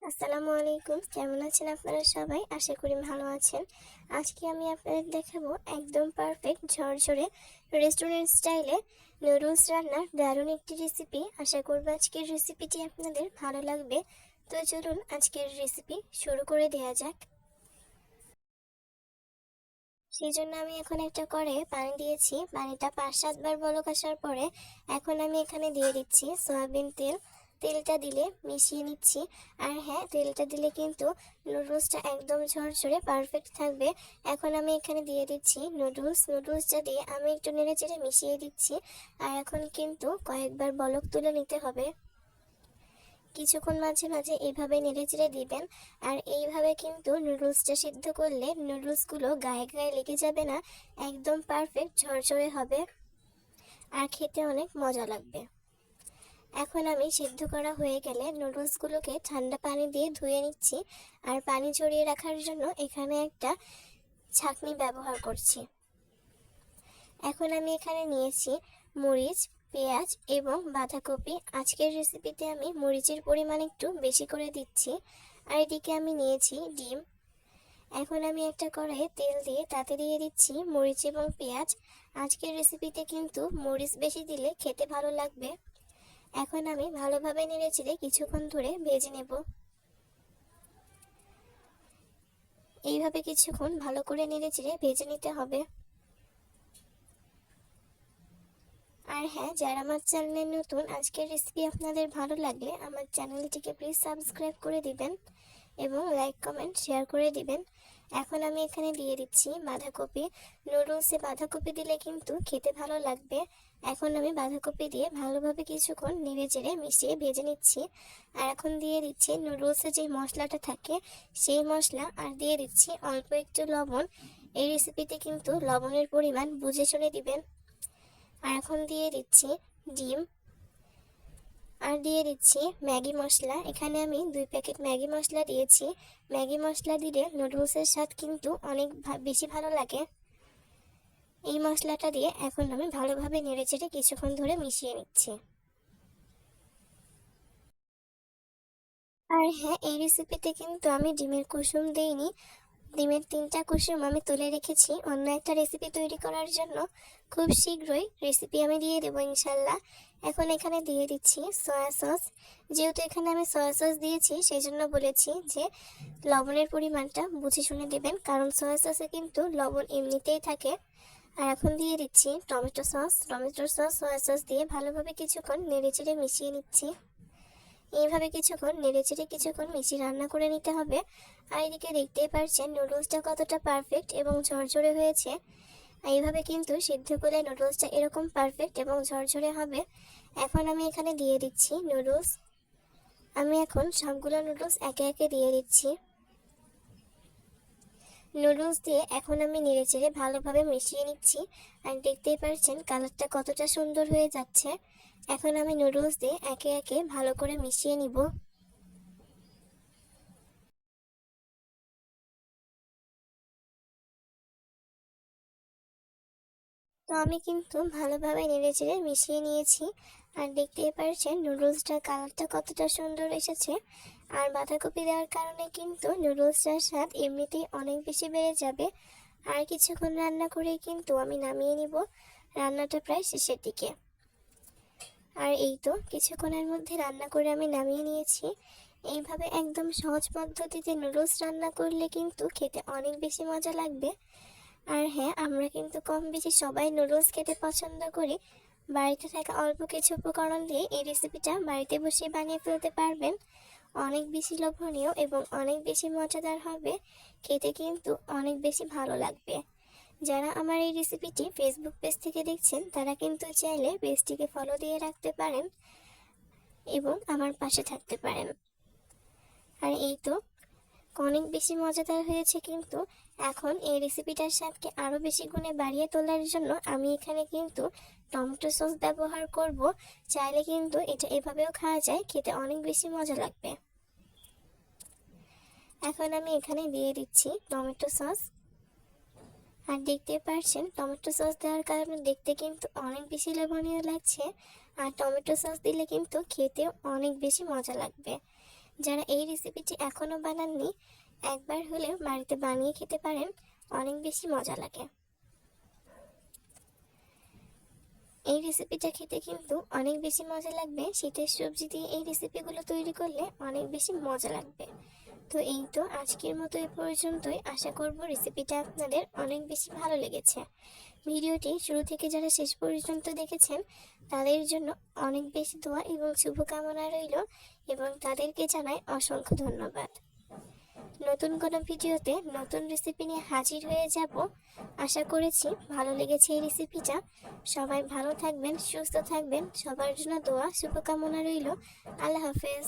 আসসালামু আলাইকুম। কেমন আছেন আপনারা সবাই? আশা করি ভালো আছেন। আজকে আমি আপনাদের দেখাবো একদম পারফেক্ট ঝরঝরে রেস্টুরেন্ট স্টাইলে নুডলস রান্নার দারুণ একটি রেসিপি। আশা করব আজকের রেসিপিটি আপনাদের ভালো লাগবে। তো চলুন আজকের রেসিপি শুরু করে দেওয়া যাক। সেই জন্য আমি এখন একটা কড়াইয়ে পানি দিয়েছি। পানিটা 5-7 বার বলক আসার পরে এখন আমি এখানে দিয়ে দিচ্ছি সয়াবিন তেল। তেলটা দিলে মিশিয়ে নিচ্ছি। আর হ্যাঁ, তেলটা দিলে কিন্তু নুডলসটা একদম ঝরঝরে পারফেক্ট থাকবে। এখন আমি এখানে দিয়ে দিচ্ছি নুডলসটা দিয়ে আমি একটু নেড়েচেড়ে মিশিয়ে দিচ্ছি। আর এখন কিন্তু কয়েকবার বলক তুলে নিতে হবে। কিছুক্ষণ মাঝে মাঝে এইভাবে নেড়েচেড়ে দিবেন। আর এইভাবে কিন্তু নুডলসটা সিদ্ধ করলে নুডলসগুলো গায়ে গায়ে লেগে যাবে না, একদম পারফেক্ট ঝরঝরে হবে আর খেতে অনেক মজা লাগবে। এখন আমি সিদ্ধ করা হয়ে গেলে নুডলসগুলোকে ঠান্ডা পানি দিয়ে ধুয়ে নিচ্ছি। আর পানি ঝরিয়ে রাখার জন্য এখানে একটা ছাঁকনি ব্যবহার করছি। এখন আমি এখানে নিয়েছি মরিচ, পেঁয়াজ এবং বাঁধাকপি। আজকের রেসিপিতে আমি মরিচের পরিমাণ একটু বেশি করে দিচ্ছি। আর এদিকে আমি নিয়েছি ডিম। এখন আমি একটা কড়াইয়ে তেল দিয়ে তাতে দিয়ে দিচ্ছি মরিচ এবং পেঁয়াজ। আজকের রেসিপিতে কিন্তু মরিচ বেশি দিলে খেতে ভালো লাগবে। এখন আমি ভালোভাবে নেড়েচেড়ে কিছুক্ষণ ধরে ভেজে নেব। এইভাবে কিছুক্ষণ ভালো করে নেড়েচেড়ে ভেজে নিতে হবে। আর হ্যাঁ, যারা আমার চ্যানেলে নতুন, আজকের রেসিপি আপনাদের ভালো লাগলে আমার চ্যানেলটিকে প্লিজ সাবস্ক্রাইব করে দিবেন এবং লাইক কমেন্ট শেয়ার করে দিবেন। এখন আমি এখানে দিয়ে দিচ্ছি বাঁধাকপি। নুডলসে বাঁধাকপি দিলে কিন্তু খেতে ভালো লাগবে। এখন আমি বাঁধাকপি দিয়ে ভালোভাবে কিছুক্ষণ নেড়েচেড়ে মিশিয়ে ভেজে নিচ্ছি। আর এখন দিয়ে দিচ্ছি নুডলসে যে মশলাটা থাকে সেই মশলা, আর দিয়ে দিচ্ছি অল্প একটু লবণ। এই রেসিপিতে কিন্তু লবণের পরিমাণ বুঝে শুনে দিবেন। আর এখন দিয়ে দিচ্ছি ডিম। আর দিয়ে দিচ্ছি ম্যাগি মশলা। এখানে আমি 2 প্যাকেট ম্যাগি মশলা দিয়েছি। ম্যাগি মশলা দিলে নুডলসের স্বাদ কিন্তু অনেক বেশি ভালো লাগে। এই মশলাটা দিয়ে এখন আমি ভালোভাবে নেড়েচেড়ে কিছুক্ষণ ধরে মিশিয়ে নিচ্ছি। আর হ্যাঁ, এই রেসিপিতে কিন্তু আমি ডিমের কুসুম দেইনি। ডিমের 3টা কুসুম আমি তুলে রেখেছি অন্য একটা রেসিপি তৈরি করার জন্য। খুব শীঘ্রই রেসিপি আমি দিয়ে দেবো ইনশাল্লাহ। এখন এখানে দিয়ে দিচ্ছি সয়া সস। যেহেতু এখানে আমি সয়া সস দিয়েছি সেই জন্য বলেছি যে লবণের পরিমাণটা বুঝে শুনে দেবেন, কারণ সয়া সসে কিন্তু লবণ এমনিতেই থাকে। আর এখন দিয়ে দিচ্ছি টমেটো সস। সয়া সস দিয়ে ভালোভাবে কিছুক্ষণ নেড়েচেড়ে মিশিয়ে নিচ্ছি। এইভাবে কিছুক্ষণ নেড়েচেড়ে কিছুক্ষণ মিশিয়ে রান্না করে নিতে হবে। আর এদিকে দেখতেই পারছেন নুডলসটা কতটা পারফেক্ট এবং ঝরঝরে হয়েছে। এইভাবে কিন্তু সিদ্ধ করলে নুডলসটা এরকম পারফেক্ট এবং ঝরঝরে হবে। এখন আমি এখানে দিয়ে দিচ্ছি নুডলস। আমি এখন সবগুলো নুডলস একে একে দিয়ে দিচ্ছি। নুডলস দিয়ে এখন আমি নেড়েচেড়ে ভালোভাবে মিশিয়ে নিচ্ছি। আর দেখতেই পারছেন কালারটা কতটা সুন্দর হয়ে যাচ্ছে। এখন আমি নুডলস দিয়ে একে একে ভালো করে মিশিয়ে নিব। তো আমি কিন্তু ভালোভাবে নেড়েচেড়ে মিশিয়ে নিয়েছি। আর দেখতেই পারছেন নুডলসটার কালারটা কতটা সুন্দর এসেছে। আর বাঁধাকপি দেওয়ার কারণে কিন্তু নুডলসটার স্বাদ এমনিতেই অনেক বেশি বেড়ে যাবে। আর কিছুক্ষণ রান্না করেই কিন্তু আমি নামিয়ে নিব। রান্নাটা প্রায় শেষের দিকে। আর এই তো কিছুক্ষণের মধ্যে রান্না করে আমি নামিয়ে নিয়েছি। এইভাবে একদম সহজ পদ্ধতিতে নুডলস রান্না করলে কিন্তু খেতে অনেক বেশি মজা লাগবে। আর হ্যাঁ, আমরা কিন্তু কম বেশি সবাই নুডলস খেতে পছন্দ করি। বাড়িতে থাকা অল্প কিছু উপকরণ দিয়ে এই রেসিপিটা বাড়িতে বসে বানিয়ে ফেলতে পারবেন। অনেক বেশি লোভনীয় এবং অনেক বেশি মজাদার হবে। খেতে কিন্তু অনেক বেশি ভালো লাগবে। যারা আমার এই রেসিপিটি ফেসবুক পেজ থেকে দেখছেন তারা কিন্তু চাইলে পেজটিকে ফলো দিয়ে রাখতে পারেন এবং আমার পাশে থাকতে পারেন। আর এই তো অনেক বেশি মজাদার হয়েছে কিন্তু। এখন এই রেসিপিটার স্বাদকে আরও বেশি গুণে বাড়িয়ে তোলার জন্য আমি এখানে কিন্তু টমেটো সস ব্যবহার করব। চাইলে কিন্তু এটা এভাবেও খাওয়া যায়, খেতে অনেক বেশি মজা লাগবে। এখন আমি এখানে দিয়ে দিচ্ছি টমেটো সস। আর দেখতে পাচ্ছেন টমেটো সস দেওয়ার কারণে দেখতে কিন্তু অনেক বেশি লোভনীয় লাগছে। আর টমেটো সস দিলে কিন্তু খেতেও অনেক বেশি মজা লাগবে। যারা এই রেসিপিটি এখনো বানাননি, একবার হলেও বাড়িতে বানিয়ে খেতে পারেন, অনেক বেশি মজা লাগে। এই রেসিপিটা খেতে কিন্তু অনেক বেশি মজা লাগবে। শীতের সবজি দিয়ে এই রেসিপিগুলো তৈরি করলে অনেক বেশি মজা লাগবে। তো এই তো আজকের মতো এ পর্যন্তই। আশা করব রেসিপিটা আপনাদের অনেক বেশি ভালো লেগেছে। ভিডিওটি শুরু থেকে যারা শেষ পর্যন্ত দেখেছেন তাদের জন্য অনেক বেশি দোয়া এবং শুভকামনা রইল, এবং তাদেরকে জানাই অসংখ্য ধন্যবাদ। নতুন কোনো ভিডিওতে নতুন রেসিপি নিয়ে হাজির হয়ে যাব। আশা করেছি ভালো লেগেছে এই রেসিপিটা। সবাই ভালো থাকবেন, সুস্থ থাকবেন, সবার জন্য দোয়া শুভকামনা রইল। আল্লাহ হাফেজ।